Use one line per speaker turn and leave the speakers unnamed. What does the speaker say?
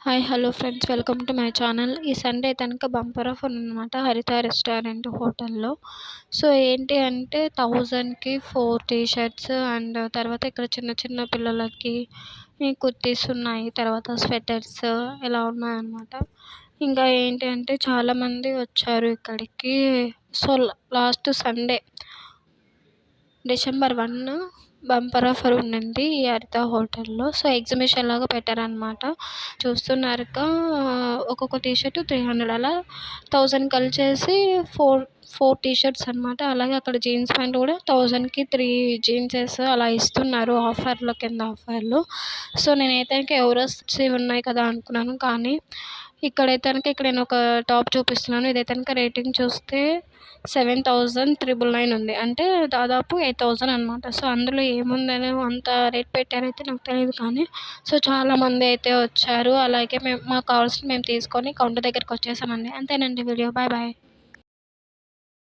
Hi hello friends, welcome to my channel. ఈ Sunday కనుక bumper offer అనమాట హరిత రెస్టారెంట్ హోటల్లో. సో ఏంటి అంటే 1000కి 4 టీ షర్ట్స్ అండ్ తర్వాత ఇక్కడ చిన్న చిన్న పిల్లలకి కుర్తీస్ ఉన్నాయి, తర్వాత స్వెటర్స్ ఇలా ఉన్నాయన్నమాట. ఇంకా ఏంటి అంటే చాలామంది వచ్చారు ఇక్కడికి. So last Sunday December 1 bumper offer ఉండింది ఈ హరిత హోటల్లో. సో ఎగ్జిబిషన్ లాగా పెట్టారనమాట. చూస్తున్నారుగా, ఒక్కొక్క టీ షర్ట్ 300, అలా 1000 కలిసేసి ఫోర్ టీ షర్ట్స్ అనమాట. అలాగే అక్కడ జీన్స్ ప్యాంట్ కూడా 1000కి 3 జీన్సెస్ అలా ఇస్తున్నారు కింద ఆఫర్లు. సో నేనైతే ఎవరొస్ ఉన్నాయి కదా అనుకున్నాను, కానీ ఇక్కడైతే ఇక్కడ నేను ఒక టాప్ చూపిస్తున్నాను. ఇదైతే రేటింగ్ చూస్తే 7,999 ఉంది, అంటే దాదాపు 8,000 అనమాట. సో అందులో ఏముందని అంత రేట్ పెట్టారైతే నాకు తెలియదు, కానీ సో చాలామంది అయితే వచ్చారు. అలాగే మాకు కావాల్సింది మేము తీసుకొని కౌంటర్ దగ్గరికి వచ్చేసామండి. అంతేనండి వీడియో. Bye bye.